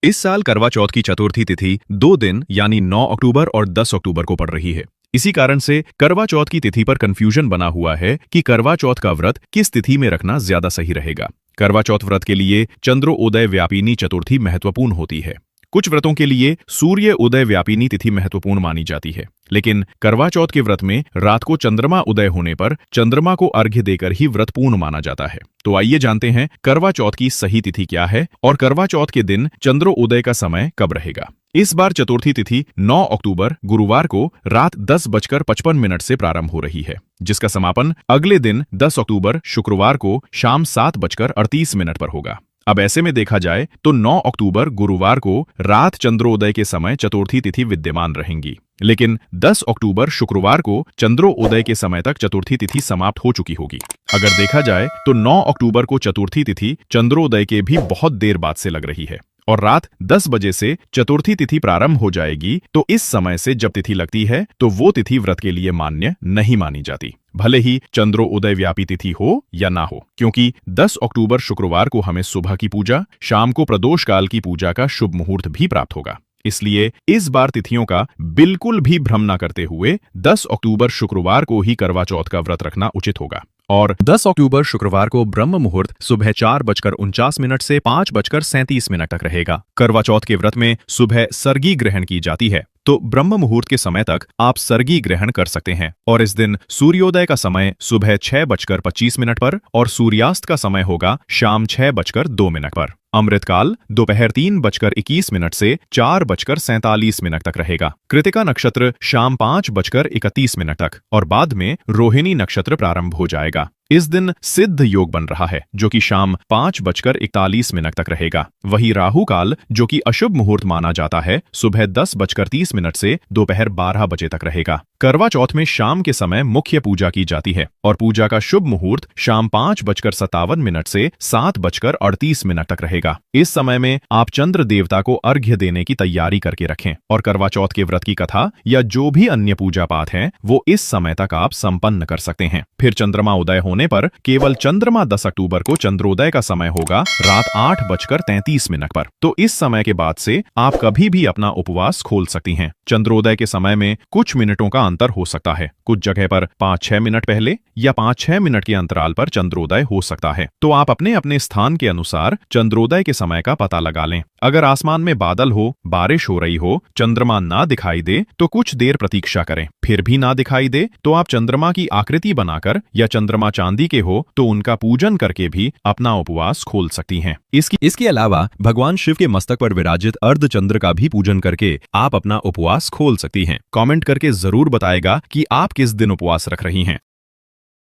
इस साल करवा चौथ की चतुर्थी तिथि 2 दिन यानी 9 अक्टूबर और 10 अक्टूबर को पड़ रही है। इसी कारण से करवा चौथ की तिथि पर कंफ्यूजन बना हुआ है कि करवा चौथ का व्रत किस तिथि में रखना ज्यादा सही रहेगा। करवा चौथ व्रत के लिए चंद्रोदय व्यापिनी चतुर्थी महत्वपूर्ण होती है। कुछ व्रतों के लिए सूर्य उदय व्यापिनी तिथि महत्वपूर्ण मानी जाती है, लेकिन करवा चौथ के व्रत में रात को चंद्रमा उदय होने पर चंद्रमा को अर्घ्य देकर ही व्रत पूर्ण माना जाता है। तो आइए जानते हैं करवा चौथ की सही तिथि क्या है और करवा चौथ के दिन चंद्रोदय का समय कब रहेगा। इस बार चतुर्थी तिथि 9 अक्टूबर गुरुवार को रात 10:55 से प्रारंभ हो रही है, जिसका समापन अगले दिन 10 अक्टूबर शुक्रवार को शाम 7:38 पर होगा। अब ऐसे में देखा जाए तो 9 अक्टूबर गुरुवार को रात चंद्रोदय के समय चतुर्थी तिथि विद्यमान रहेंगी, लेकिन 10 अक्टूबर शुक्रवार को चंद्रोदय के समय तक चतुर्थी तिथि समाप्त हो चुकी होगी। अगर देखा जाए तो 9 अक्टूबर को चतुर्थी तिथि चंद्रोदय के भी बहुत देर बाद से लग रही है और रात 10 बजे से चतुर्थी तिथि प्रारंभ हो जाएगी। तो इस समय से जब तिथि लगती है तो वो तिथि व्रत के लिए मान्य नहीं मानी जाती, भले ही चंद्रोदय व्यापी तिथि हो या ना हो, क्योंकि 10 अक्टूबर शुक्रवार को हमें सुबह की पूजा, शाम को प्रदोष काल की पूजा का शुभ मुहूर्त भी प्राप्त होगा। इसलिए इस बार तिथियों का बिल्कुल भी भ्रम न करते हुए 10 अक्टूबर शुक्रवार को ही करवा चौथ का व्रत रखना उचित होगा। और 10 अक्टूबर शुक्रवार को ब्रह्म मुहूर्त सुबह 4:49 से 5:37 तक रहेगा। करवा चौथ के व्रत में सुबह सर्गी ग्रहण की जाती है, तो ब्रह्म मुहूर्त के समय तक आप सर्गी ग्रहण कर सकते हैं। और इस दिन सूर्योदय का समय सुबह 6:25 पर और सूर्यास्त का समय होगा शाम 6:02 पर। अमृतकाल दोपहर 3:21 से 4:47 तक रहेगा। कृतिका नक्षत्र शाम 5:31 तक और बाद में रोहिणी नक्षत्र प्रारंभ हो जाएगा। इस दिन सिद्ध योग बन रहा है, जो कि शाम 5:41 तक रहेगा। वही राहु काल, जो कि अशुभ मुहूर्त माना जाता है, सुबह 10:30 से दोपहर 12 बजे तक रहेगा। करवा चौथ में शाम के समय मुख्य पूजा की जाती है और पूजा का शुभ मुहूर्त शाम 5:57 से 7:38 तक रहेगा। इस समय में आप चंद्र देवता को अर्घ्य देने की तैयारी करके रखें और करवा चौथ के व्रत की कथा या जो भी अन्य पूजा पाठ है वो इस समय तक आप संपन्न कर सकते हैं। फिर चंद्रमा उदय होने पर केवल चंद्रमा 10 अक्टूबर को चंद्रोदय का समय होगा रात 8:33 पर। तो इस समय के बाद से आप कभी भी अपना उपवास खोल सकती हैं। चंद्रोदय के समय में कुछ मिनटों का अंतर हो सकता है, कुछ जगह पर 5-6 मिनट पहले या 5-6 मिनट के अंतराल पर चंद्रोदय हो सकता है। तो आप अपने अपने स्थान के अनुसार चंद्रोदय के समय का पता लगा लें। अगर आसमान में बादल हो, बारिश हो रही हो, चंद्रमा ना दिखाई दे तो कुछ देर प्रतीक्षा करें। फिर भी ना दिखाई दे तो आप चंद्रमा की आकृति बनाकर या चंद्रमा चांदी के हो तो उनका पूजन करके भी अपना उपवास खोल सकती हैं। इसके अलावा भगवान शिव के मस्तक पर विराजित अर्धचंद्र का भी पूजन करके आप अपना उपवास खोल सकती हैं। कमेंट करके जरूर बताएगा कि आप किस दिन उपवास रख रही हैं।